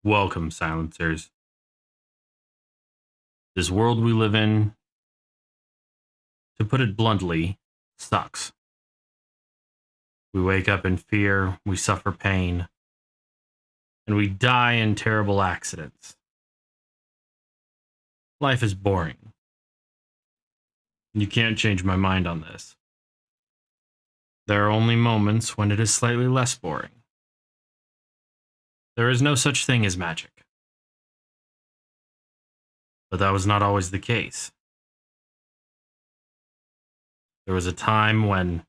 Welcome, silencers. This world we live in, to put it bluntly, sucks. We wake up in fear, we suffer pain, and we die in terrible accidents. Life is boring. You can't change my mind on this. There are only moments when it is slightly less boring. There is no such thing as magic. But that was not always the case. There was a time when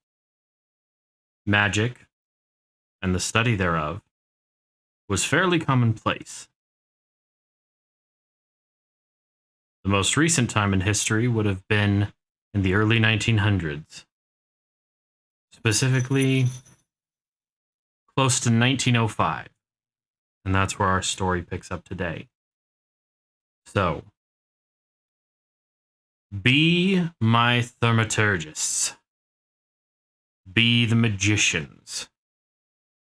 magic, and the study thereof, was fairly commonplace. The most recent time in history would have been in the early 1900s, specifically close to 1905, and that's where our story picks up today. So, be my thaumaturgists, be the magicians,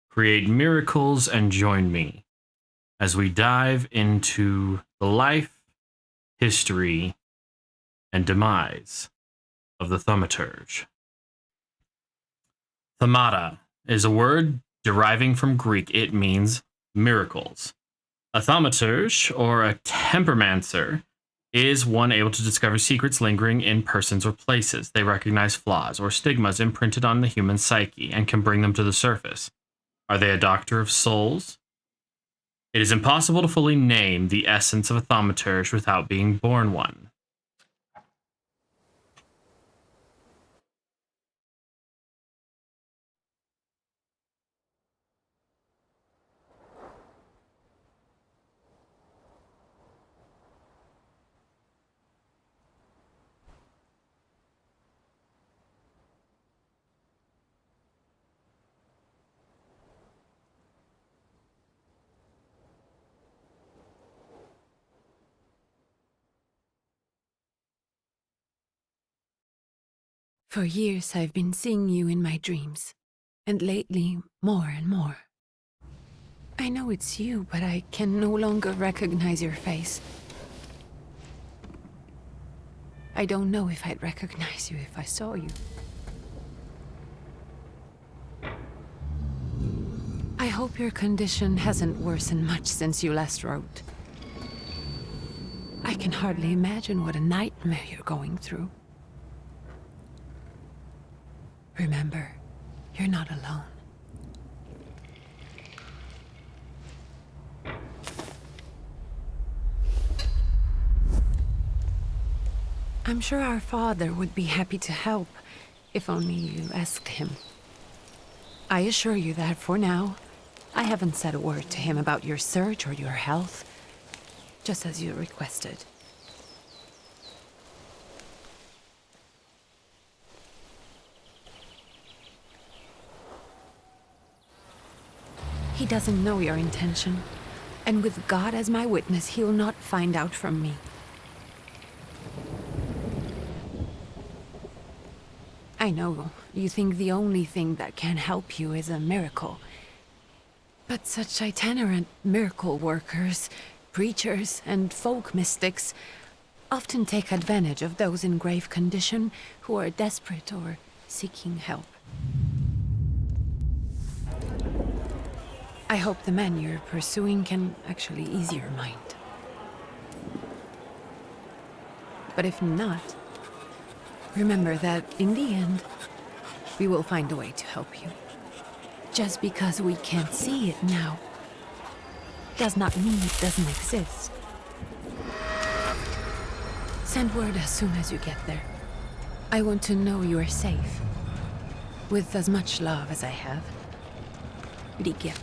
create miracles, and join me as we dive into the life, history, and demise of the Thaumaturge. Thaumata is a word deriving from Greek. It means miracles. A thaumaturge, or a tempermancer, is one able to discover secrets lingering in persons or places. They recognize flaws or stigmas imprinted on the human psyche and can bring them to the surface. Are they a doctor of souls? It is impossible to fully name the essence of a thaumaturge without being born one. For years I've been seeing you in my dreams, and lately more and more. I know it's you, but I can no longer recognize your face. I don't know if I'd recognize you if I saw you. I hope your condition hasn't worsened much since you last wrote. I can hardly imagine what a nightmare you're going through. Remember, you're not alone. I'm sure our father would be happy to help, if only you asked him. I assure you that for now, I haven't said a word to him about your search or your health, just as you requested. He doesn't know your intention, and with God as my witness, he'll not find out from me. I know you think the only thing that can help you is a miracle. But such itinerant miracle workers, preachers, and folk mystics often take advantage of those in grave condition who are desperate or seeking help. I hope the man you're pursuing can actually ease your mind. But if not, remember that in the end, we will find a way to help you. Just because we can't see it now does not mean it doesn't exist. Send word as soon as you get there. I want to know you are safe. With as much love as I have. Ligia.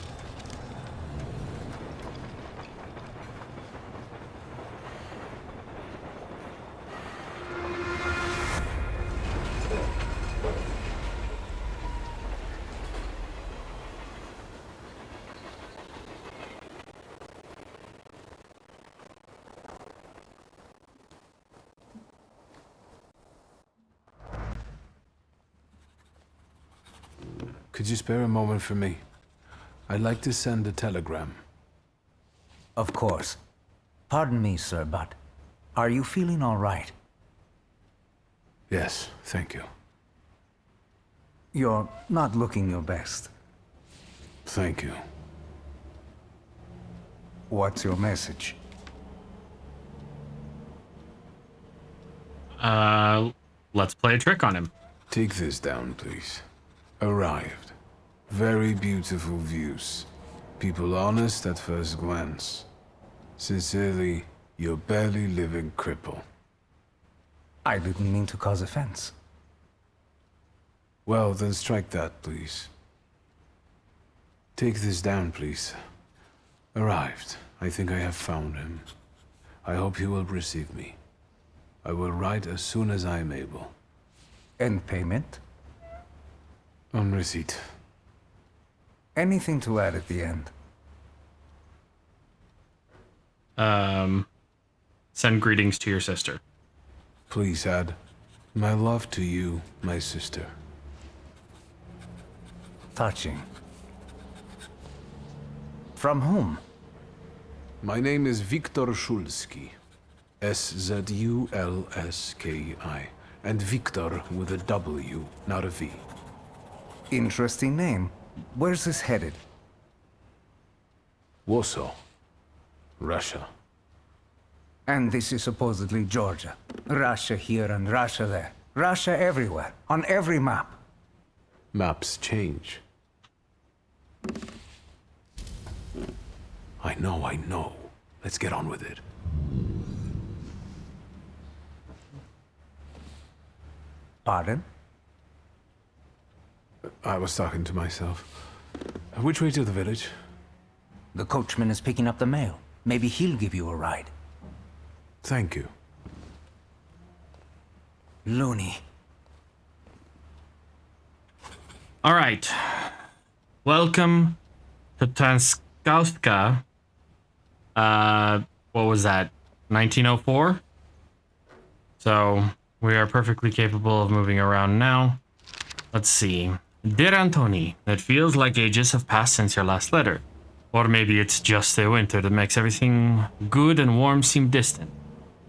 Could you spare a moment for me? I'd like to send a telegram. Of course. Pardon me, sir, but are you feeling all right? Yes, thank you. You're not looking your best. Thank you. What's your message? Let's play a trick on him. Take this down, please. Arrived. Very beautiful views. People honest at first glance. Sincerely, your barely living cripple. I didn't mean to cause offense. Well, then strike that, please. Take this down, please. Arrived. I think I have found him. I hope he will receive me. I will write as soon as I am able. And payment? On receipt. Anything to add at the end? Send greetings to your sister. Please add, my love to you, my sister. Touching. From whom? My name is Viktor Szulski. S-Z-U-L-S-K-I. And Viktor with a W, not a V. Interesting name. Where's this headed? Warsaw. Russia. And this is supposedly Georgia. Russia here and Russia there. Russia everywhere, on every map. Maps change. I know. Let's get on with it. Pardon? I was talking to myself. Which way to the village? The coachman is picking up the mail. Maybe he'll give you a ride. Thank you. Loony. All right. Welcome to Transkauska. What was that? 1904? So, we are perfectly capable of moving around now. Let's see. Dear Antoni, it feels like ages have passed since your last letter. Or maybe it's just the winter that makes everything good and warm seem distant.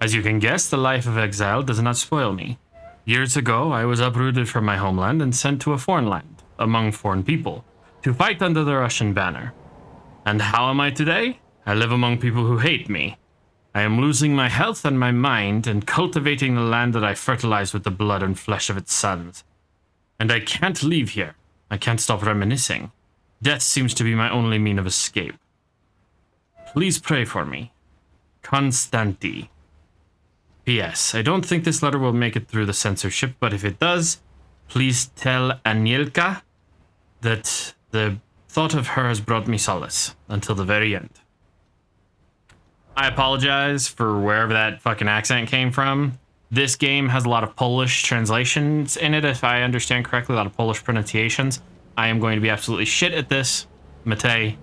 As you can guess, the life of exile does not spoil me. Years ago, I was uprooted from my homeland and sent to a foreign land, among foreign people, to fight under the Russian banner. And how am I today? I live among people who hate me. I am losing my health and my mind and cultivating the land that I fertilized with the blood and flesh of its sons. And I can't leave here. I can't stop reminiscing. Death seems to be my only mean of escape. Please pray for me. Konstanti. P.S. I don't think this letter will make it through the censorship, but if it does, please tell Anielka that the thought of her has brought me solace until the very end. I apologize for wherever that fucking accent came from. This game has a lot of Polish translations in it, if I understand correctly, a lot of Polish pronunciations. I am going to be absolutely shit at this. Matej,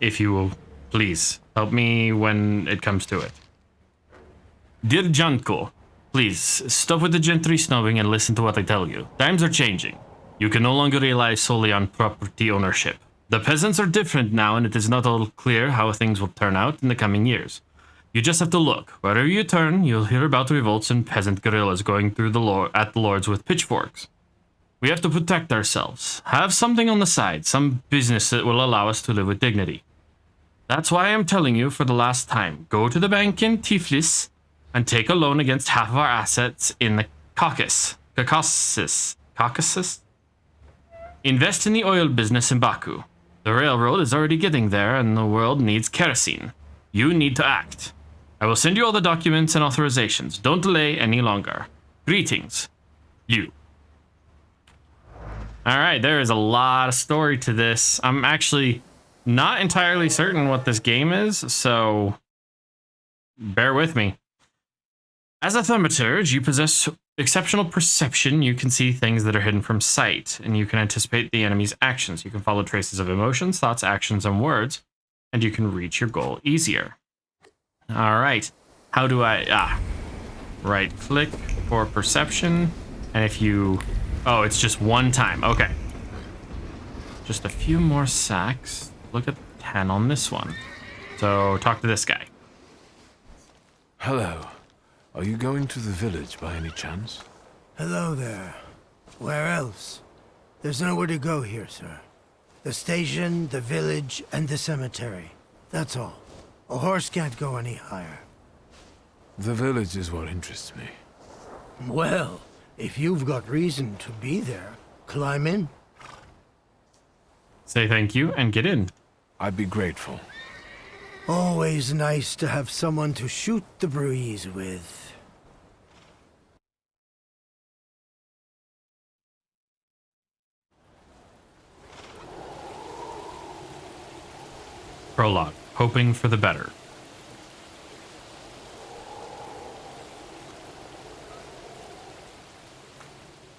if you will please help me when it comes to it. Dear Janko, please stop with the gentry snobbing and listen to what I tell you. Times are changing. You can no longer rely solely on property ownership. The peasants are different now, and it is not all clear how things will turn out in the coming years. You just have to look. Wherever you turn, you'll hear about revolts and peasant guerrillas going through at the lords with pitchforks. We have to protect ourselves. Have something on the side, some business that will allow us to live with dignity. That's why I am telling you for the last time. Go to the bank in Tiflis and take a loan against half of our assets in the Caucasus. Invest in the oil business in Baku. The railroad is already getting there and the world needs kerosene. You need to act. I will send you all the documents and authorizations. Don't delay any longer. Greetings. You. Alright, there is a lot of story to this. I'm actually not entirely certain what this game is, so bear with me. As a thaumaturge, you possess exceptional perception. You can see things that are hidden from sight, and you can anticipate the enemy's actions. You can follow traces of emotions, thoughts, actions, and words, and you can reach your goal easier. All right. How do I... right click for perception, and if you... oh, it's just one time. Okay. Just a few more sacks. Look at 10 on this one. So talk to this guy. Hello. Are you going to the village by any chance? Hello there. Where else? There's nowhere to go here, sir. The station, the village, and the cemetery. That's all. A horse can't go any higher. The village is what interests me. Well, if you've got reason to be there, climb in. Say thank you and get in. I'd be grateful. Always nice to have someone to shoot the breeze with. Prologue. Hoping for the better.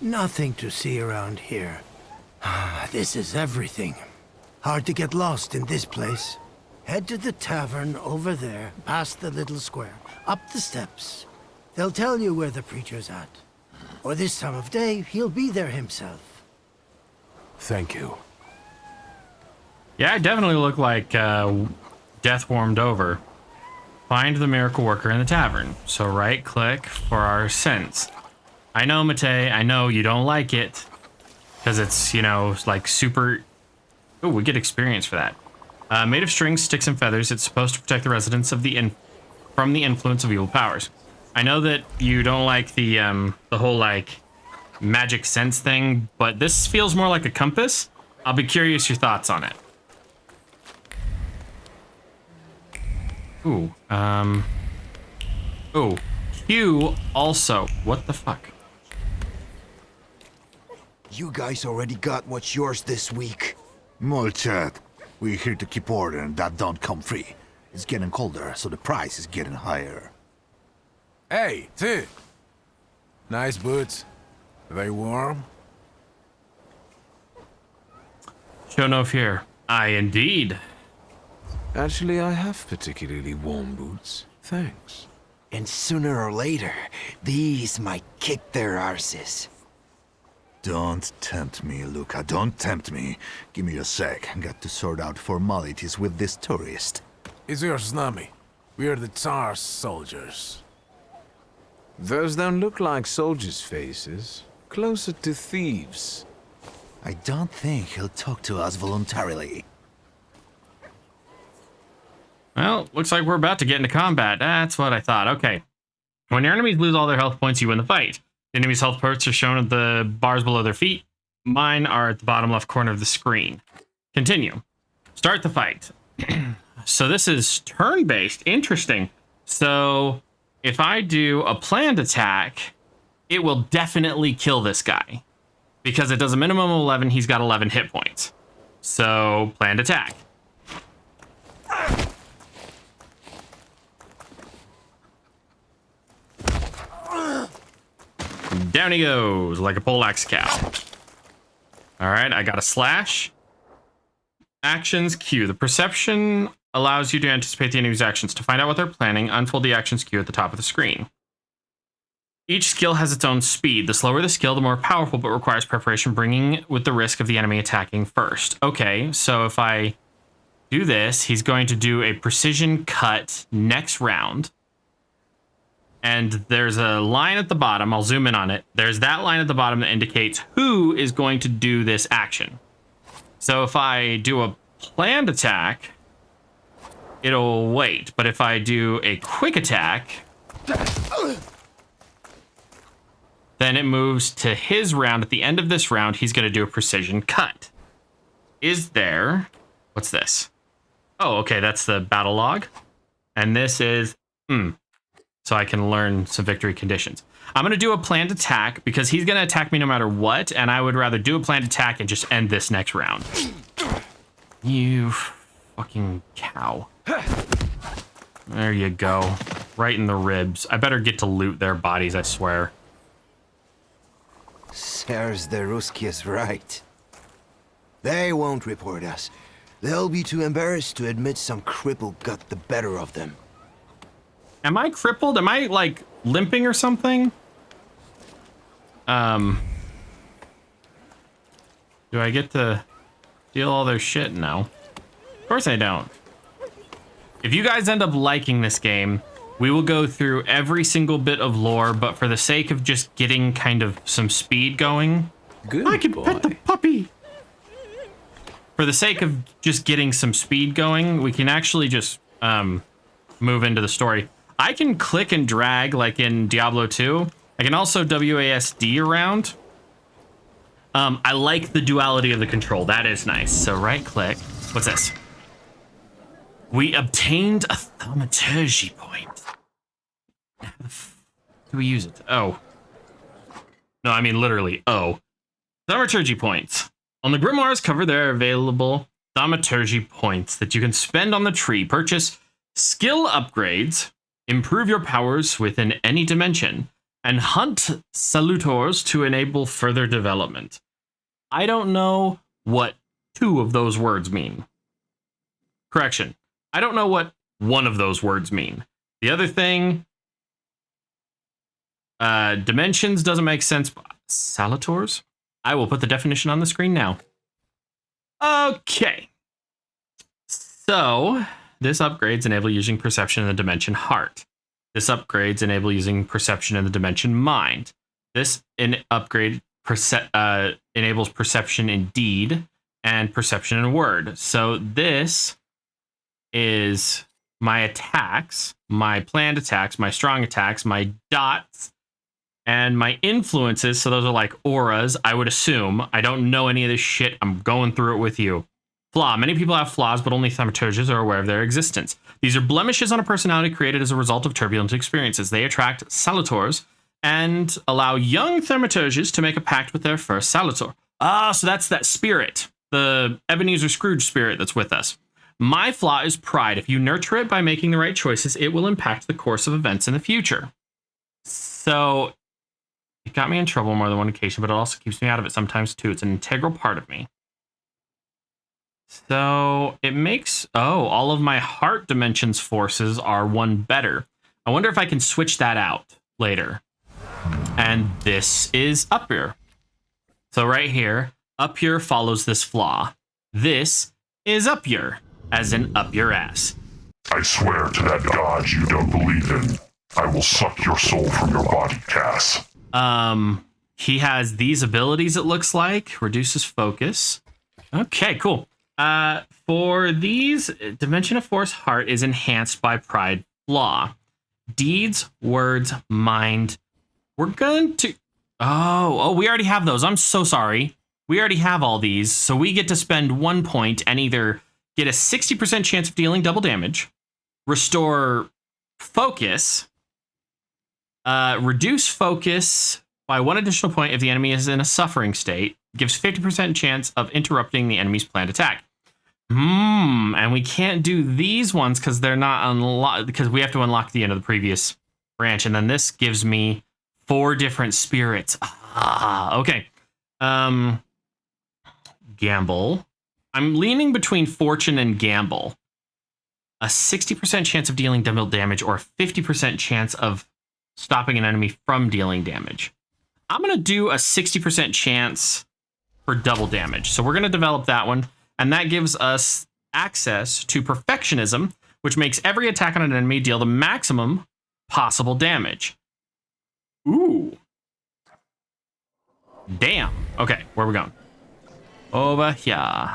Nothing to see around here. This is everything. Hard to get lost in this place. Head to the tavern over there, past the little square, up the steps. They'll tell you where the preacher's at. Or this time of day, he'll be there himself. Thank you. Yeah, I definitely look like death warmed over. Find the miracle worker in the tavern. So right click for our sense. I know, Matei, I know you don't like it. Because it's, you know, like super... Oh, we get experience for that. Made of strings, sticks, and feathers, it's supposed to protect the residents of from the influence of evil powers. I know that you don't like the whole, like, magic sense thing, but this feels more like a compass. I'll be curious your thoughts on it. Ooh, oh, Q also. What the fuck? You guys already got what's yours this week. Molchat, we're here to keep order and that don't come free. It's getting colder, so the price is getting higher. Hey, T. Nice boots. Are they warm? Show no fear. Aye, indeed. Actually, I have particularly warm boots. Thanks. And sooner or later, these might kick their arses. Don't tempt me, Luca. Don't tempt me. Give me a sec. Got to sort out formalities with this tourist. It's your snummy. We are the Tsar's soldiers. Those don't look like soldiers' faces. Closer to thieves. I don't think he'll talk to us voluntarily. Well, looks like we're about to get into combat. That's what I thought. Okay. When your enemies lose all their health points, you win the fight. The enemy's health points are shown at the bars below their feet. Mine are at the bottom left corner of the screen. Continue. Start the fight. So this is turn-based. Interesting. So if I do a planned attack, it will definitely kill this guy. Because it does a minimum of 11, he's got 11 hit points. So, planned attack. Down he goes, like a poleaxe cow. Alright, I got a slash. Actions queue. The perception allows you to anticipate the enemy's actions. To find out what they're planning, unfold the actions queue at the top of the screen. Each skill has its own speed. The slower the skill, the more powerful, but requires preparation, bringing with the risk of the enemy attacking first. Okay, so if I do this, he's going to do a precision cut next round. And there's a line at the bottom. I'll zoom in on it. There's that line at the bottom that indicates who is going to do this action. So if I do a planned attack, it'll wait. But if I do a quick attack, then it moves to his round. At the end of this round, he's going to do a precision cut. Is there... What's this? Oh, okay, that's the battle log. And this is... So I can learn some victory conditions. I'm going to do a planned attack because he's going to attack me no matter what, and I would rather do a planned attack and just end this next round. You fucking cow. There you go. Right in the ribs. I better get to loot their bodies, I swear. Sirs, the Ruski is right. They won't report us. They'll be too embarrassed to admit some cripple got the better of them. Am I crippled? Am I, like, limping or something? Do I get to steal all their shit? No. Of course I don't. if you guys end up liking this game, we will go through every single bit of lore, but for the sake of just getting kind of some speed going, Good I can boy. pet the puppy. For the sake of just getting some speed going, we can actually just move into the story. I can click and drag like in Diablo 2. I can also WASD around. I like the duality of the control. That is nice. So right click. What's this? We obtained a Thaumaturge point. How the f- do we use it? Oh. No, I mean literally. Oh. Thaumaturge points. On the Grimoire's cover, there are available Thaumaturge points that you can spend on the tree. Purchase skill upgrades, improve your powers within any dimension, and hunt Salutors to enable further development. I don't know what 2 of those words mean. Correction. I don't know what one of those words mean. The other thing, dimensions doesn't make sense. Salutors? I will put the definition on the screen now. Okay. So, this upgrades enable using perception in the dimension heart. This upgrades enable using perception in the dimension mind. This upgrade enables perception in deed and perception in word. So this is my attacks, my planned attacks, my strong attacks, my dots, and my influences. So those are like auras, I would assume. I don't know any of this shit. I'm going through it with you. Flaw. Many people have flaws, but only thaumaturges are aware of their existence. These are blemishes on a personality created as a result of turbulent experiences. They attract salutors and allow young thaumaturges to make a pact with their first salutor. Ah, so that's that spirit, the Ebenezer Scrooge spirit that's with us. My flaw is pride. If you nurture it by making the right choices, it will impact the course of events in the future. So it got me in trouble more than one occasion, but it also keeps me out of it sometimes too. It's an integral part of me. So it makes, all of my heart dimensions forces are 1 better. I wonder if I can switch that out later. And this is up here. So right here, up here follows this flaw. This is up here, as in up your ass. I swear to that god you don't believe in, I will suck your soul from your body, Cass. He has these abilities, it looks like. Reduces focus. Okay, cool. For these, Dimension of Force Heart is enhanced by Pride Flaw. Deeds, words, mind. We're going to... Oh, we already have those. I'm so sorry. We already have all these, so we get to spend 1 point and either get a 60% chance of dealing double damage, restore focus, reduce focus by 1 additional point if the enemy is in a suffering state, gives 50% chance of interrupting the enemy's planned attack. And we can't do these ones because they're not unlocked, because we have to unlock the end of the previous branch, and then this gives me 4 different spirits. Okay. Gamble. I'm leaning between fortune and gamble. A 60% chance of dealing double damage or a 50% chance of stopping an enemy from dealing damage. I'm going to do a 60% chance for double damage. So we're going to develop that one. And that gives us access to perfectionism, which makes every attack on an enemy deal the maximum possible damage. Ooh. Damn. Okay, where are we going? Over here.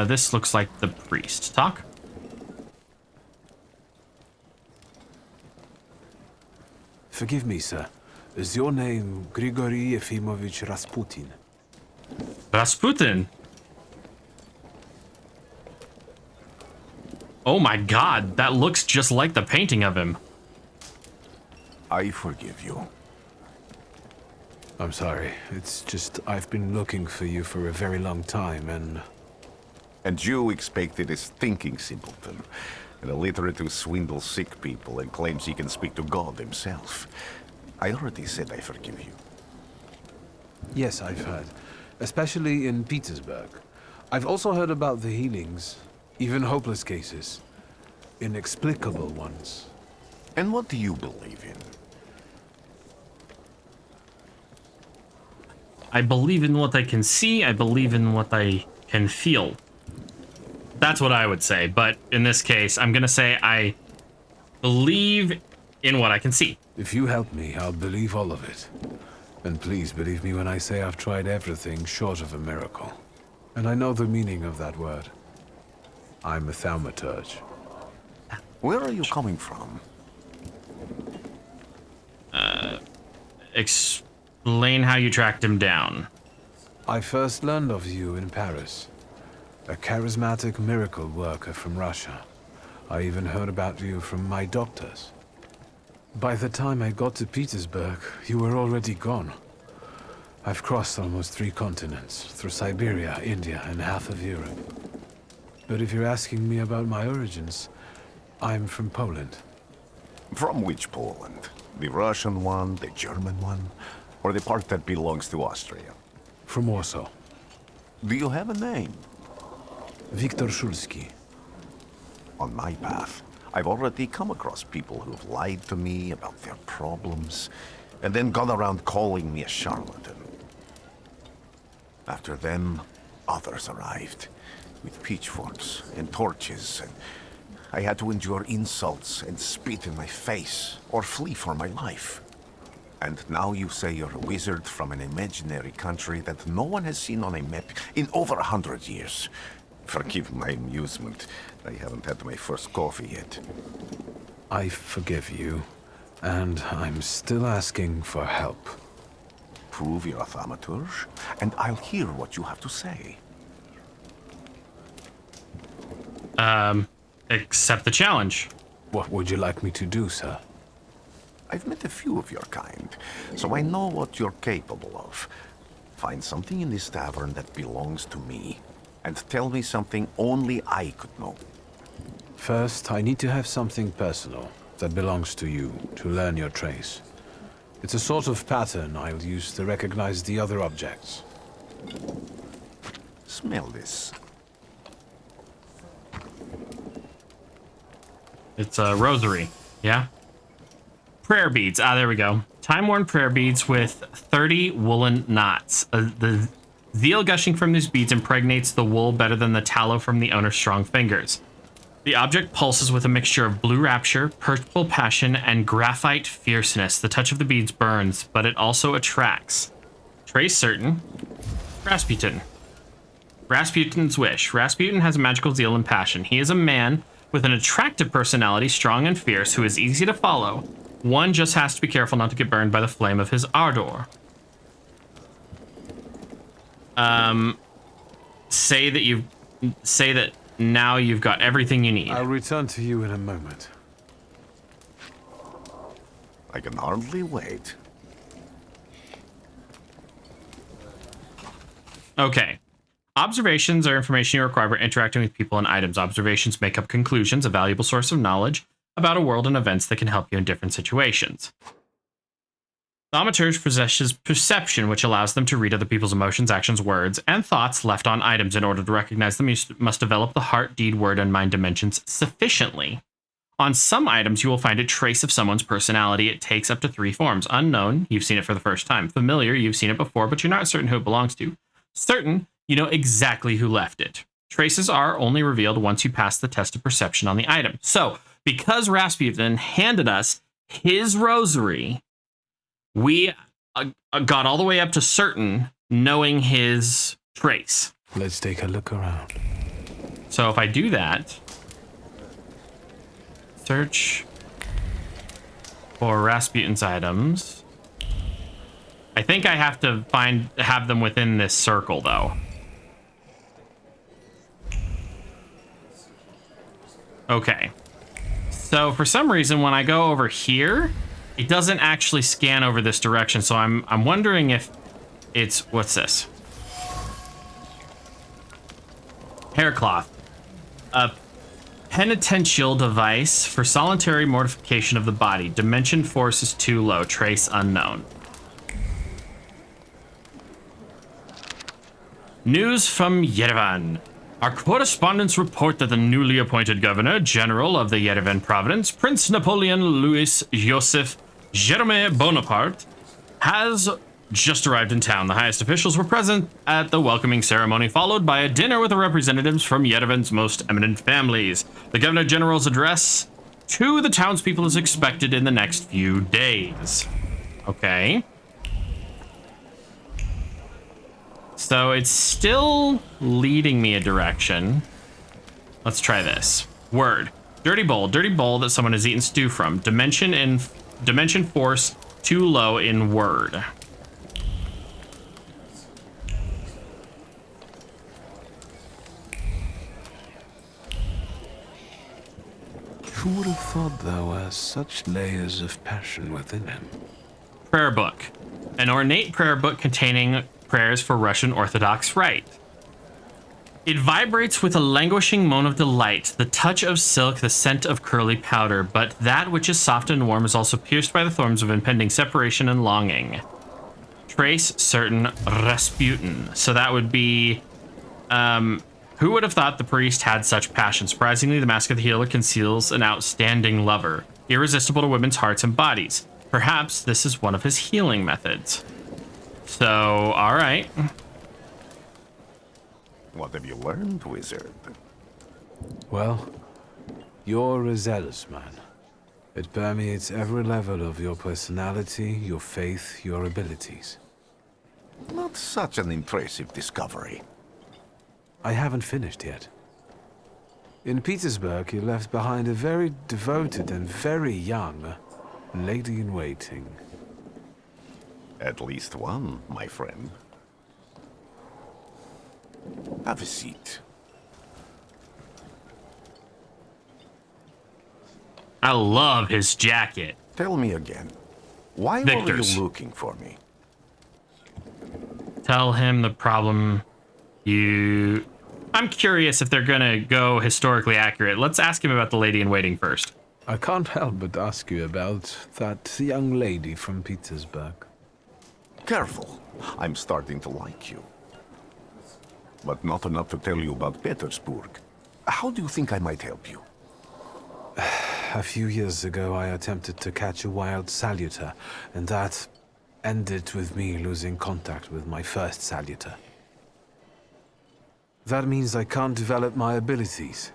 This looks like the priest. Talk. Forgive me, sir. Is your name Grigory Efimovich Rasputin? Rasputin. Oh my god, that looks just like the painting of him. I forgive you. I'm sorry. It's just I've been looking for you for a very long time, and... And you expected his thinking simpleton, an illiterate who swindles sick people and claims he can speak to God himself. I already said I forgive you. Yes, I've heard. Especially in Petersburg. I've also heard about the healings, even hopeless cases. Inexplicable ones. And what do you believe in? I believe in what I can see. I believe in what I can feel. That's what I would say. But in this case, I'm going to say I believe in what I can see. If you help me, I'll believe all of it. And please believe me when I say I've tried everything short of a miracle. And I know the meaning of that word. I'm a Thaumaturge. Where are you coming from? Explain how you tracked him down. I first learned of you in Paris. A charismatic miracle worker from Russia. I even heard about you from my doctors. By the time I got to Petersburg, you were already gone. I've crossed almost 3 continents, through Siberia, India, and half of Europe. But if you're asking me about my origins, I'm from Poland. From which Poland? The Russian one, the German one, or the part that belongs to Austria? From Warsaw. Do you have a name? Viktor Szulski. On my path, I've already come across people who've lied to me about their problems, and then gone around calling me a charlatan. After them, others arrived, with pitchforks and torches, and I had to endure insults and spit in my face, or flee for my life. And now you say you're a wizard from an imaginary country that no one has seen on a map in over 100 years. Forgive my amusement. I haven't had my first coffee yet. I forgive you, and I'm still asking for help. Prove you're a Thaumaturge, and I'll hear what you have to say. Accept the challenge. What would you like me to do, sir? I've met a few of your kind, so I know what you're capable of. Find something in this tavern that belongs to me, and tell me something only I could know. First, I need to have something personal that belongs to you to learn your trace. It's a sort of pattern I'll use to recognize the other objects. Smell this. It's a rosary. Yeah? Prayer beads. Ah, there we go. Time-worn prayer beads with 30 woolen knots. The zeal gushing from these beads impregnates the wool better than the tallow from the owner's strong fingers. The object pulses with a mixture of blue rapture, purple passion, and graphite fierceness. The touch of the beads burns, but it also attracts. Trace certain. Rasputin. Rasputin's wish. Rasputin has magical zeal and passion. He is a man with an attractive personality, strong and fierce, who is easy to follow. One just has to be careful not to get burned by the flame of his ardor. Say that now you've got everything you need. I'll return to you in a moment. I can hardly wait. Okay. Observations are information you require for interacting with people and items. Observations make up conclusions, a valuable source of knowledge about a world and events that can help you in different situations. Thaumaturge possesses perception, which allows them to read other people's emotions, actions, words, and thoughts left on items. In order to recognize them, you must develop the heart, deed, word, and mind dimensions sufficiently. On some items, you will find a trace of someone's personality. It takes up to 3 forms. Unknown, you've seen it for the first time. Familiar, you've seen it before, but you're not certain who it belongs to. Certain, you know exactly who left it. Traces are only revealed once you pass the test of perception on the item. So, because Rasputin handed us his rosary, we got all the way up to certain, knowing his trace. Let's take a look around. So if I do that, search for Rasputin's items. I think I have to have them within this circle, though. Okay. So for some reason, when I go over here, it doesn't actually scan over this direction. So I'm wondering if it's, what's this? Haircloth. A penitential device for solitary mortification of the body. Dimension force is too low. Trace unknown. News from Yerevan. Our correspondents report that the newly appointed Governor General of the Yerevan Province, Prince Napoleon Louis Joseph Jerome Bonaparte, has just arrived in town. The highest officials were present at the welcoming ceremony, followed by a dinner with the representatives from Yerevan's most eminent families. The Governor General's address to the townspeople is expected in the next few days. Okay. So it's still leading me a direction. Let's try this. Word. Dirty bowl that someone has eaten stew from. Dimension force too low in word. Who would have thought there were such layers of passion within him? Prayer book. An ornate prayer book containing prayers for Russian Orthodox Rite. It vibrates with a languishing moan of delight, the touch of silk, the scent of curly powder, but that which is soft and warm is also pierced by the thorns of impending separation and longing. Trace certain Rasputin. So that would be, who would have thought the priest had such passion? Surprisingly, the mask of the healer conceals an outstanding lover, irresistible to women's hearts and bodies. Perhaps this is one of his healing methods. So, all right. What have you learned, wizard? Well, you're a zealous man. It permeates every level of your personality, your faith, your abilities. Not such an impressive discovery. I haven't finished yet. In Petersburg, you left behind a very devoted and very young lady-in-waiting. At least one, my friend. Have a seat. I love his jacket. Tell me again. Why Victor's. were you looking for me? Tell him the problem you... I'm curious if they're gonna go historically accurate. Let's ask him about the lady in waiting first. I can't help but ask you about that young lady from Petersburg. Careful. I'm starting to like you. But not enough to tell you about Petersburg. How do you think I might help you? A few years ago, I attempted to catch a wild saluter, and that ended with me losing contact with my first saluter. That means I can't develop my abilities.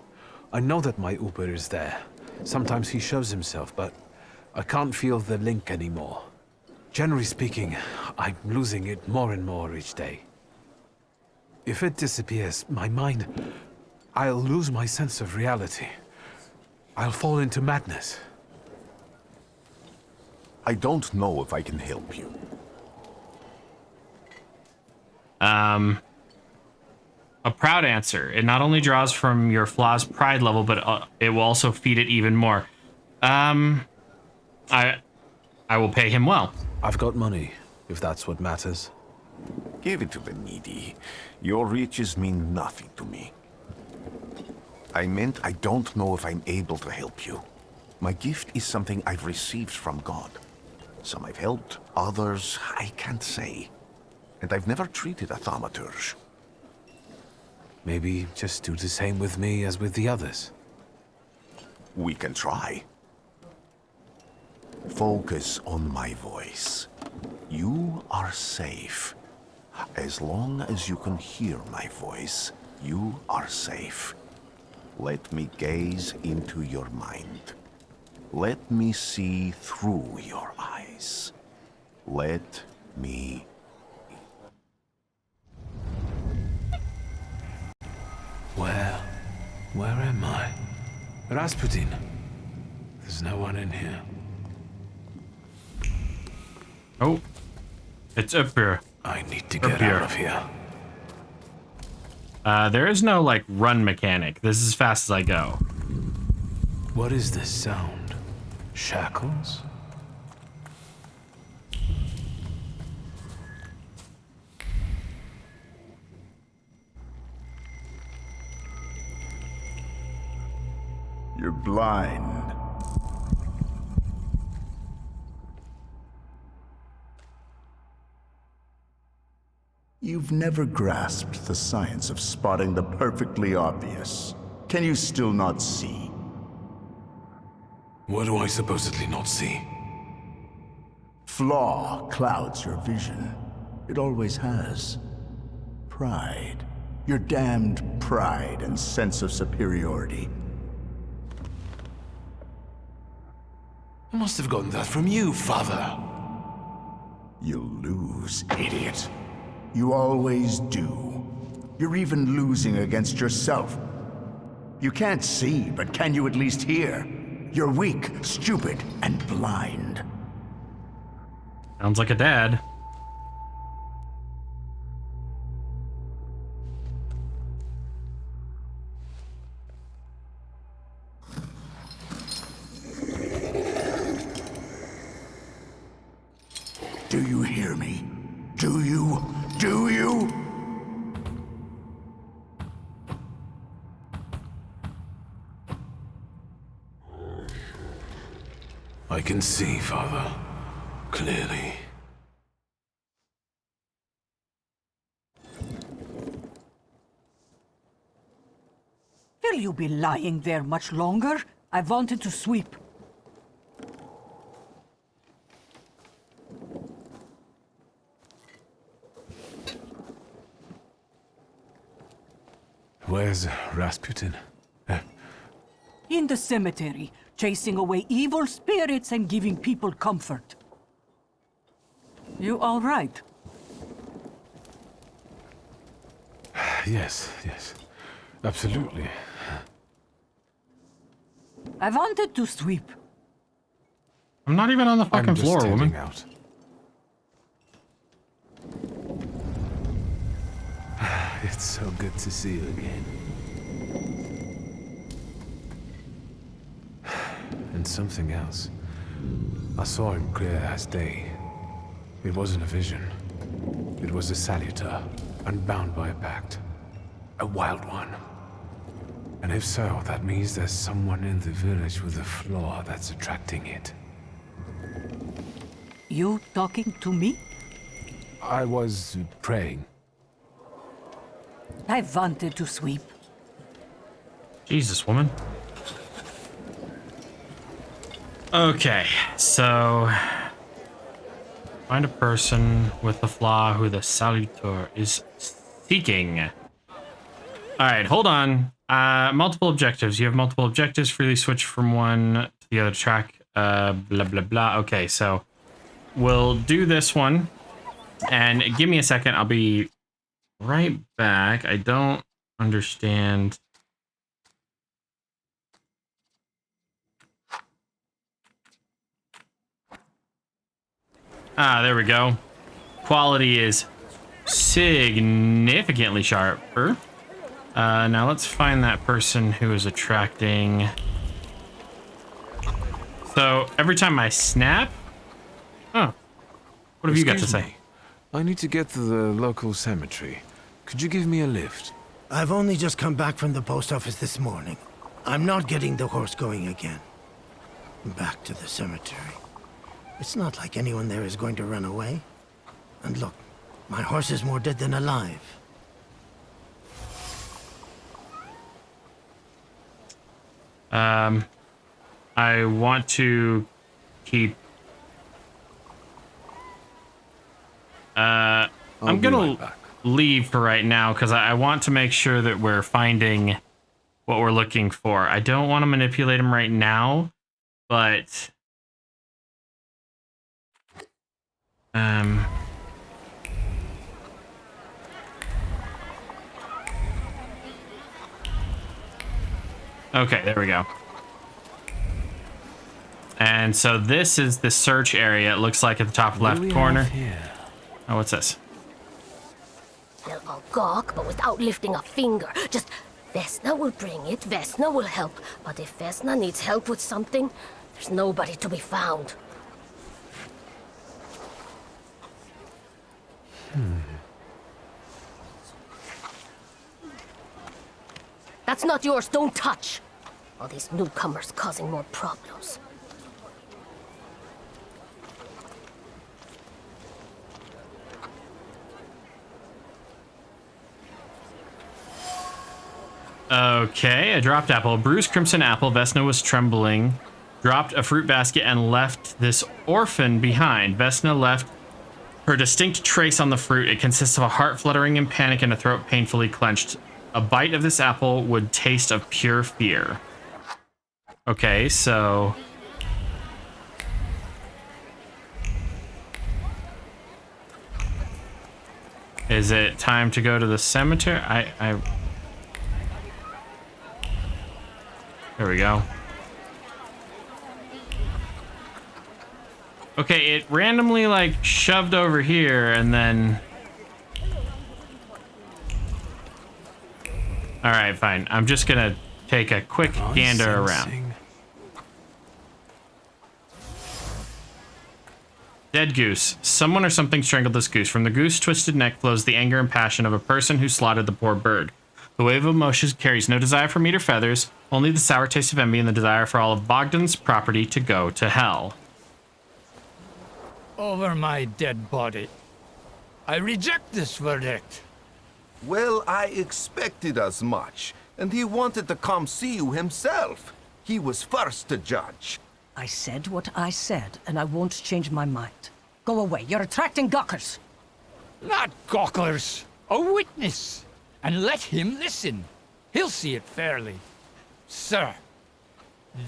I know that my Uber is there. Sometimes he shows himself, but I can't feel the link anymore. Generally speaking, I'm losing it more and more each day. If it disappears, my mind, I'll lose my sense of reality. I'll fall into madness. I don't know if I can help you. A proud answer. It not only draws from your flaw's pride level, but it will also feed it even more. I will pay him well. I've got money, if that's what matters. Give it to the needy. Your riches mean nothing to me. I meant I don't know if I'm able to help you. My gift is something I've received from God. Some I've helped, others I can't say. And I've never treated a Thaumaturge. Maybe just do the same with me as with the others. We can try. Focus on my voice. You are safe. As long as you can hear my voice, you are safe. Let me gaze into your mind. Let me see through your eyes. Let me... Where am I? Rasputin. There's no one in here. Oh, it's up here. I need to get out of here. There is no, like, run mechanic. This is as fast as I go. What is this sound? Shackles? You're blind. You've never grasped the science of spotting the perfectly obvious. Can you still not see? What do I supposedly not see? Flaw clouds your vision. It always has. Pride. Your damned pride and sense of superiority. I must have gotten that from you, Father. You'll lose, idiot. You always do. You're even losing against yourself. You can't see, but can you at least hear? You're weak, stupid, and blind. Sounds like a dad. Do you hear me? Do you? Do you? I can see, Father. Clearly. Will you be lying there much longer? I wanted to sweep. Where's Rasputin? In the cemetery, chasing away evil spirits and giving people comfort. You all right? Yes, absolutely. I wanted to sweep. I'm not even on the fucking I'm just floor, woman. standing out. It's so good to see you again. And something else. I saw him clear as day. It wasn't a vision. It was a saluter, unbound by a pact. A wild one. And if so, that means there's someone in the village with a flaw that's attracting it. You talking to me? I was praying. I wanted to sweep. Jesus, woman. Okay, so find a person with the flaw who the salutor is seeking. All right, hold on. Multiple objectives. You have multiple objectives. Freely switch from one to the other track. Blah, blah, blah. Okay, so we'll do this one. And give me a second. I'll be right back. I don't understand. Ah, there we go. Quality is significantly sharper. Now let's find that person who is attracting. So every time I snap, oh, what have you got to say? Me. I need to get to the local cemetery. Could you give me a lift? I've only just come back from the post office this morning. I'm not getting the horse going again. Back to the cemetery. It's not like anyone there is going to run away. And look, my horse is more dead than alive. I want to keep. I'm gonna leave for right now because I want to make sure that we're finding what we're looking for. I don't want to manipulate him right now, but okay, there we go. And so this is the search area. It looks like at the top left corner. Oh, what's this? They'll all gawk, but without lifting a finger. Just, Vesna will bring it, Vesna will help. But if Vesna needs help with something, there's nobody to be found. That's not yours, don't touch. All these newcomers causing more problems. Okay, a dropped apple. A bruised crimson apple. Vesna was trembling. Dropped a fruit basket and left this orphan behind. Vesna left Her distinct trace on the fruit, it consists of a heart fluttering in panic and a throat painfully clenched. A bite of this apple would taste of pure fear. Okay, so... Is it time to go to the cemetery? There we go. Okay, it randomly, like, shoved over here, and then... Alright, fine. I'm just gonna take a quick gander around. Dead goose. Someone or something strangled this goose. From the goose's twisted neck flows the anger and passion of a person who slaughtered the poor bird. The wave of emotions carries no desire for meat or feathers, only the sour taste of envy and the desire for all of Bogdan's property to go to hell. Over my dead body. I reject this verdict. Well, I expected as much, and he wanted to come see you himself. He was first to judge. I said what I said, and I won't change my mind. Go away, you're attracting gawkers. Not gawkers, a witness. And let him listen. He'll see it fairly. Sir,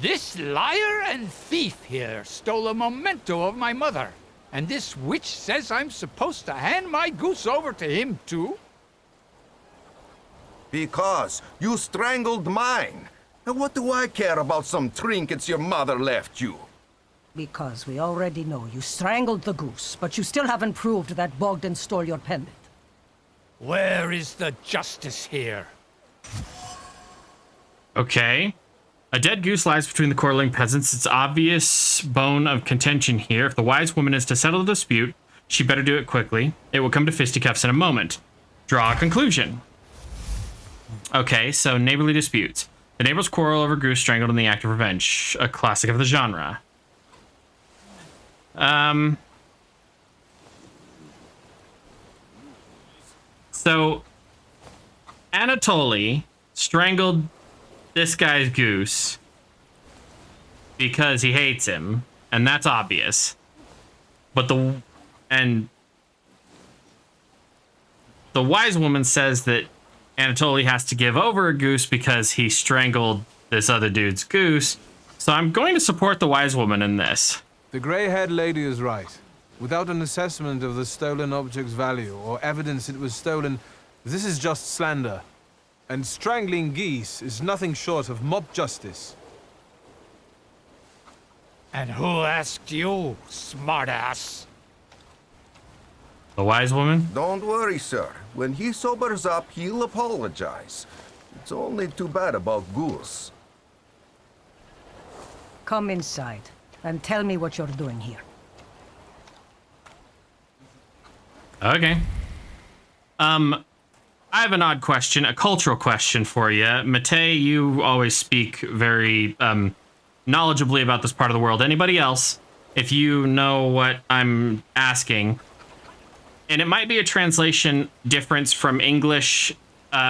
this liar and thief here stole a memento of my mother. And this witch says I'm supposed to hand my goose over to him too? Because you strangled mine. And what do I care about some trinkets your mother left you? Because we already know you strangled the goose, but you still haven't proved that Bogdan stole your pendant. Where is the justice here? Okay. A dead goose lies between the quarreling peasants. It's obvious bone of contention here. If the wise woman is to settle the dispute, she better do it quickly. It will come to fisticuffs in a moment. Draw a conclusion. Okay, so neighborly disputes. The neighbors quarrel over goose strangled in the act of revenge. A classic of the genre. So, Anatoly strangled this guy's goose because he hates him, and that's obvious. But the wise woman says that Anatoly has to give over a goose because he strangled this other dude's goose. So I'm going to support the wise woman in this. The grey-haired lady is right. Without an assessment of the stolen object's value or evidence it was stolen, this is just slander. And strangling geese is nothing short of mob justice. And who asked you, smartass? The wise woman? Don't worry, sir. When he sobers up, he'll apologize. It's only too bad about Goose. Come inside, and tell me what you're doing here. Okay. I have an odd question, a cultural question for you. Matei, you always speak very knowledgeably about this part of the world. Anybody else, if you know what I'm asking, and it might be a translation difference from English,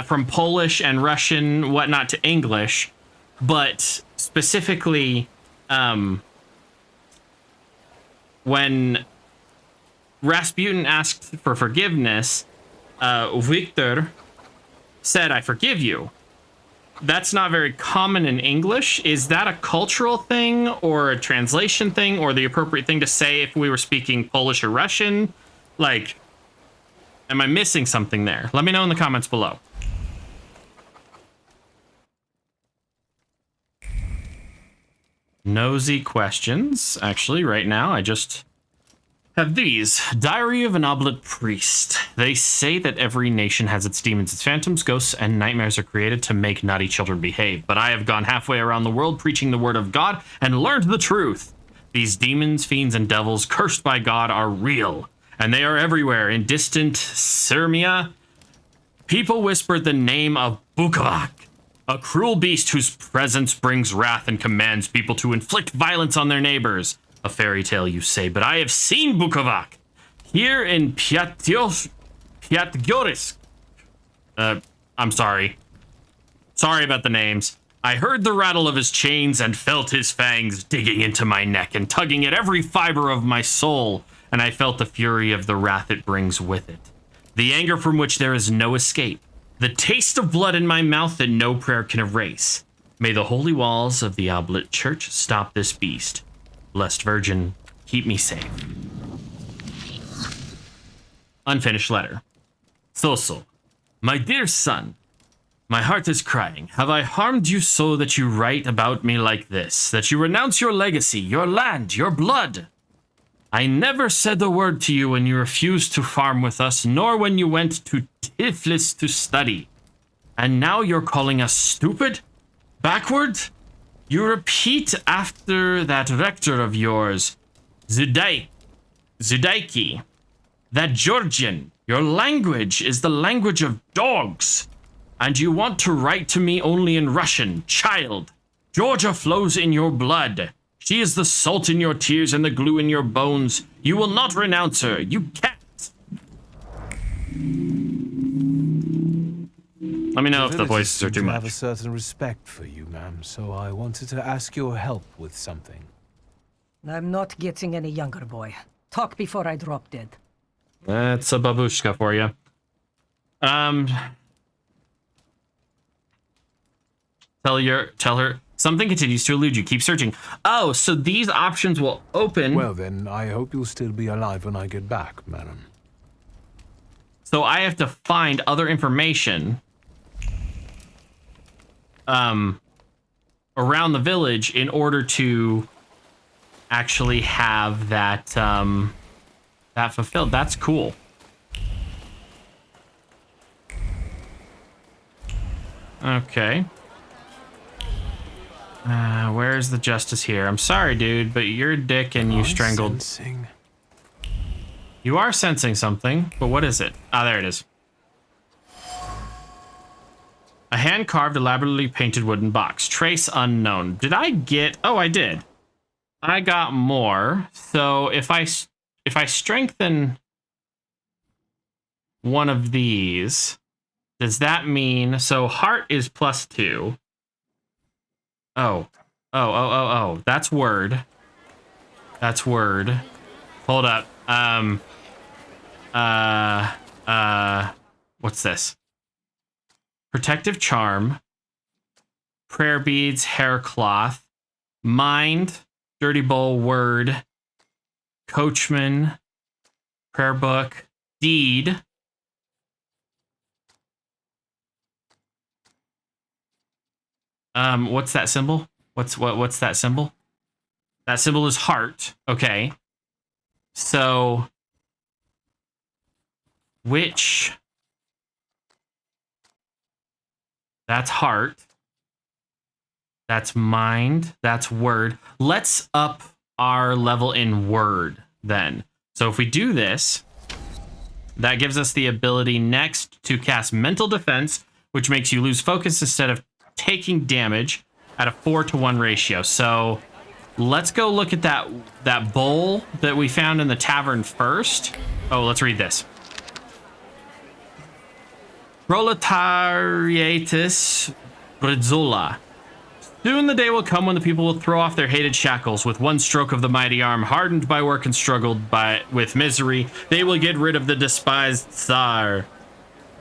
from Polish and Russian, whatnot, to English, but specifically when Rasputin asked for forgiveness, Victor said, "I forgive you." That's not very common in English. Is that a cultural thing or a translation thing or the appropriate thing to say if we were speaking Polish or Russian? Like, am I missing something there? Let me know in the comments below. Nosy questions. Actually, right now, I just have these. Diary of an Oblate Priest. They say that every nation has its demons, its phantoms, ghosts, and nightmares are created to make naughty children behave. But I have gone halfway around the world preaching the word of God and learned the truth. These demons, fiends, and devils cursed by God are real, and they are everywhere. In distant Sirmia, people whispered the name of Bukovac, a cruel beast whose presence brings wrath and commands people to inflict violence on their neighbors. A fairy tale, you say, but I have seen Bukovac here in Piatgorisk. I'm sorry. Sorry about the names. I heard the rattle of his chains and felt his fangs digging into my neck and tugging at every fiber of my soul. and I felt the fury of the wrath it brings with it. The anger from which there is no escape. The taste of blood in my mouth that no prayer can erase. May the holy walls of the Oblit Church stop this beast. Blessed Virgin, keep me safe. Unfinished letter. Thoso, my dear son, my heart is crying. Have I harmed you so that you write about me like this? That you renounce your legacy, your land, your blood? I never said a word to you when you refused to farm with us, nor when you went to Tiflis to study. And now you're calling us stupid? Backward? You repeat after that rector of yours, Zudaiki, that Georgian. Your language is the language of dogs. And you want to write to me only in Russian. Child, Georgia flows in your blood. She is the salt in your tears and the glue in your bones. You will not renounce her. You can't. Let me know if the voices are too much. I have a certain respect for you, ma'am, so I wanted to ask your help with something. I'm not getting any younger, boy. Talk before I drop dead. That's a babushka for you. Tell her something continues to elude you. Keep searching. Oh, so these options will open. Well then, I hope you'll still be alive when I get back, madam. So I have to find other information around the village in order to actually have that that fulfilled. That's cool. Okay. Where's the justice here? I'm sorry, dude, but you're a dick and you strangled. You are sensing something, but what is it? Ah, there it is. A hand-carved, elaborately painted wooden box. Trace unknown. Did I get... Oh, I did. I got more. So if I strengthen one of these, does that mean... So heart is +2. Oh. That's word. That's word. Hold up. What's this? Protective charm. Prayer beads, hair cloth. Mind. Dirty bowl, word. Coachman. Prayer book. Deed. What's that symbol? What's that symbol? That symbol is heart. Okay. So which... That's heart. That's mind. That's word. Let's up our level in word then. So if we do this, that gives us the ability next to cast mental defense, which makes you lose focus instead of taking damage at a 4-to-1 ratio. So let's go look at that bowl that we found in the tavern first. Oh, let's read this. Proletariatus Brizzola. Soon the day will come when the people will throw off their hated shackles. With one stroke of the mighty arm, hardened by work and struggled with misery, they will get rid of the despised Tsar.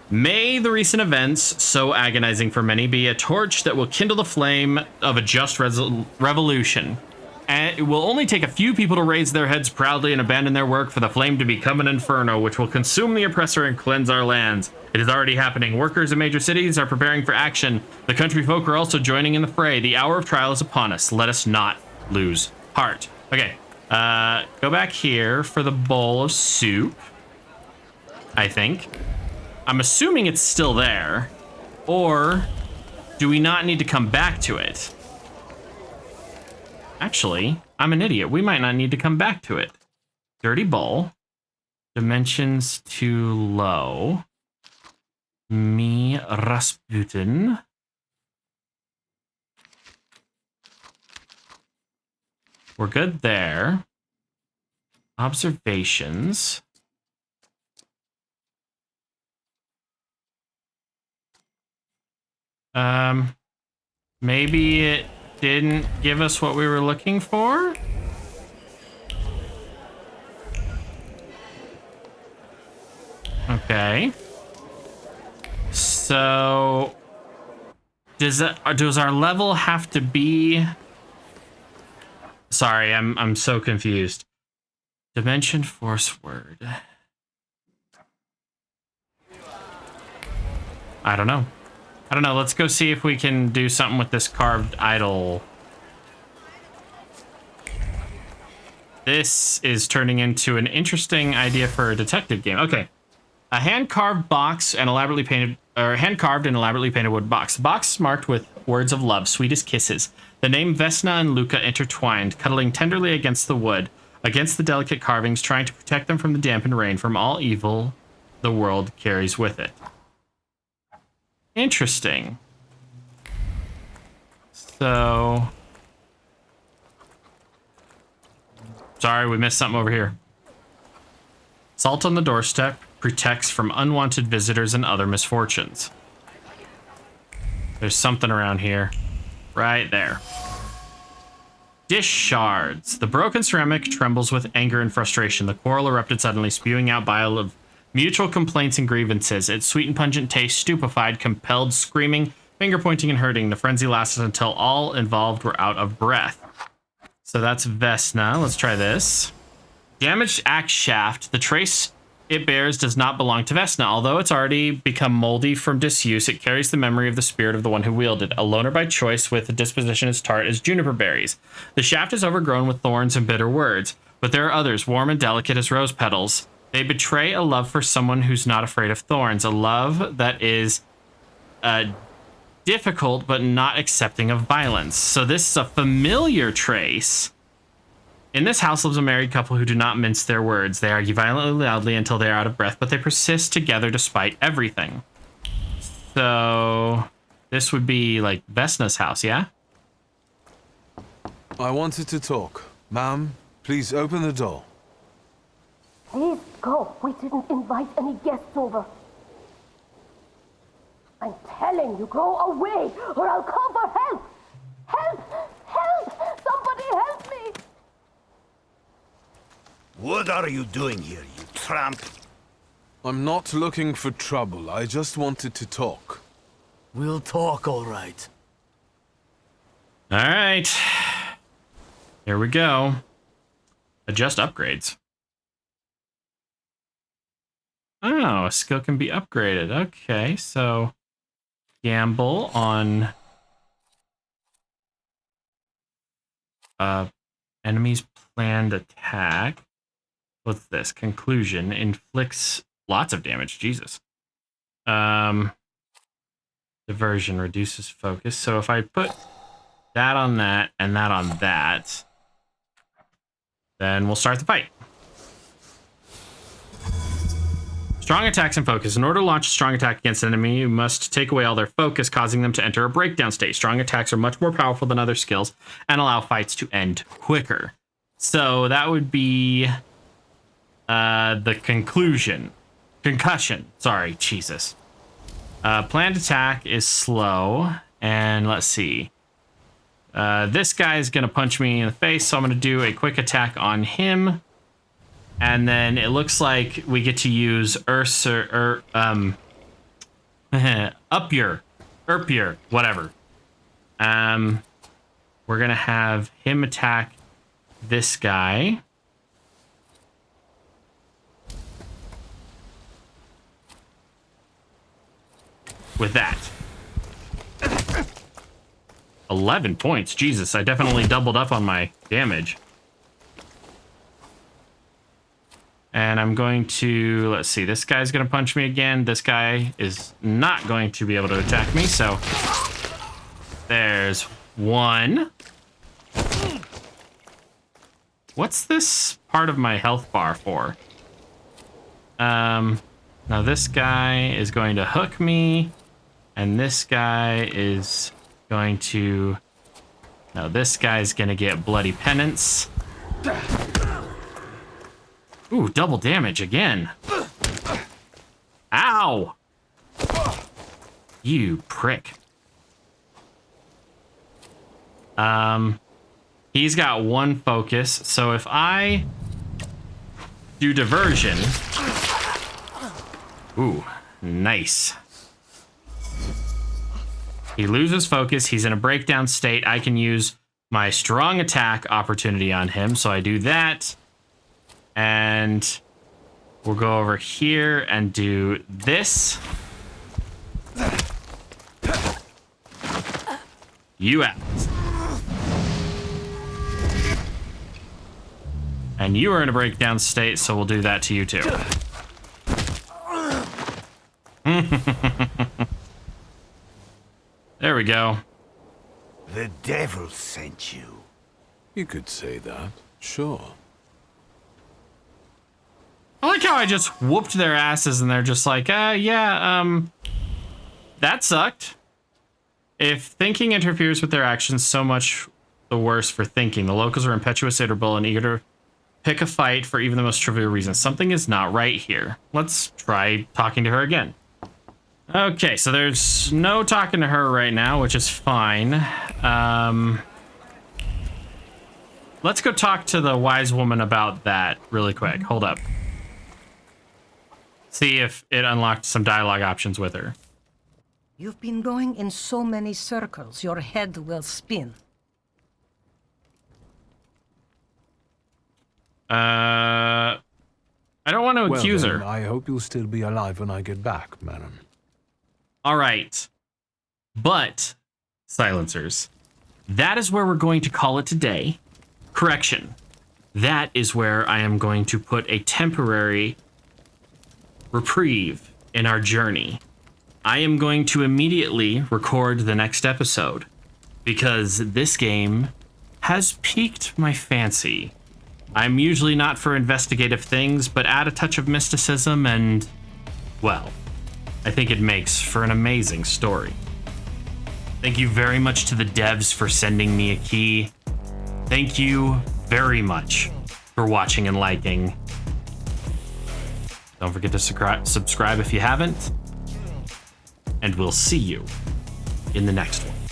May the recent events, so agonizing for many, be a torch that will kindle the flame of a just revolution. And it will only take a few people to raise their heads proudly and abandon their work for the flame to become an inferno, which will consume the oppressor and cleanse our lands. It is already happening. Workers in major cities are preparing for action. The country folk are also joining in the fray. The hour of trial is upon us. Let us not lose heart. Okay, go back here for the bowl of soup, I think. I'm assuming it's still there. Or do we not need to come back to it? Actually, I'm an idiot. We might not need to come back to it. Dirty bowl. Dimensions too low. Me, Rasputin. We're good there. Observations. Maybe it didn't give us what we were looking for? Okay. So does our level have to be? Sorry, I'm so confused. Dimension Force word. I don't know. Let's go see if we can do something with this carved idol. This is turning into an interesting idea for a detective game. Okay. A hand-carved box and elaborately painted, or hand-carved and elaborately painted wood box. The box is marked with words of love, sweetest kisses. The name Vesna and Luca intertwined, cuddling tenderly against the wood, against the delicate carvings, trying to protect them from the damp and rain, from all evil the world carries with it. Interesting. So... Sorry, we missed something over here. Salt on the doorstep protects from unwanted visitors and other misfortunes. There's something around here. Right there. Dish shards. The broken ceramic trembles with anger and frustration. The quarrel erupted suddenly, spewing out bile of mutual complaints and grievances. Its sweet and pungent taste stupefied, compelled screaming, finger pointing and hurting. The frenzy lasted until all involved were out of breath. So that's Vesna. Let's try this. Damaged axe shaft. The trace it bears does not belong to Vesna. Although it's already become moldy from disuse, it carries the memory of the spirit of the one who wielded. A loner by choice with a disposition as tart as juniper berries. The shaft is overgrown with thorns and bitter words, but there are others, warm and delicate as rose petals. They betray a love for someone who's not afraid of thorns, a love that is difficult but not accepting of violence. So this is a familiar trace. In this house lives a married couple who do not mince their words. They argue violently loudly until they are out of breath, but they persist together despite everything. So this would be like Vesna's house, yeah? I wanted to talk. Ma'am, please open the door. Please go. We didn't invite any guests over. I'm telling you, go away, or I'll call for help! Help! Help! Somebody help me! What are you doing here, you tramp? I'm not looking for trouble. I just wanted to talk. We'll talk, all right. All right. Here we go. Adjust upgrades. Oh, a skill can be upgraded. Okay, so gamble on enemy's planned attack. What's this? Conclusion inflicts lots of damage. Jesus. Diversion reduces focus. So if I put that on that and that on that, then we'll start the fight. Strong attacks and focus. In order to launch a strong attack against an enemy, you must take away all their focus, causing them to enter a breakdown state. Strong attacks are much more powerful than other skills and allow fights to end quicker. So that would be the conclusion. Concussion. Sorry, Jesus. Planned attack is slow. And let's see. This guy is going to punch me in the face, so I'm going to do a quick attack on him. And then it looks like we get to use Erpier, whatever. We're gonna have him attack this guy. With that. 11 points. Jesus, I definitely doubled up on my damage. And I'm going to, let's see, this guy's going to punch me again. This guy is not going to be able to attack me, so there's one. What's this part of my health bar for? Now this guy is going to hook me, and this guy is going to, no, this guy's going to get bloody penance. Ooh, double damage again. Ow! You prick. He's got one focus, so if I do diversion, Ooh, nice. He loses focus. He's in a breakdown state. I can use my strong attack opportunity on him. So I do that. And we'll go over here and do this. You out. And you are in a breakdown state, so we'll do that to you too. There we go. The devil sent you. You could say that, sure. I like how I just whooped their asses and they're just like, that sucked. If thinking interferes with their actions, so much the worse for thinking. The locals are impetuous, irritable, and eager to pick a fight for even the most trivial reason. Something is not right here. Let's try talking to her again. Okay, so there's no talking to her right now, which is fine. Let's go talk to the wise woman about that really quick. Hold up. See if it unlocked some dialogue options with her. You've been going in so many circles, your head will spin. I don't want to accuse her. I hope you'll still be alive when I get back, madam. All right. But, silencers, that is where we're going to call it today. Correction. That is where I am going to put a temporary reprieve in our journey. I am going to immediately record the next episode because this game has piqued my fancy. I'm usually not for investigative things, but add a touch of mysticism and, well, I think it makes for an amazing story. Thank you very much to the devs for sending me a key. Thank you very much for watching and liking. Don't forget to subscribe if you haven't. And we'll see you in the next one.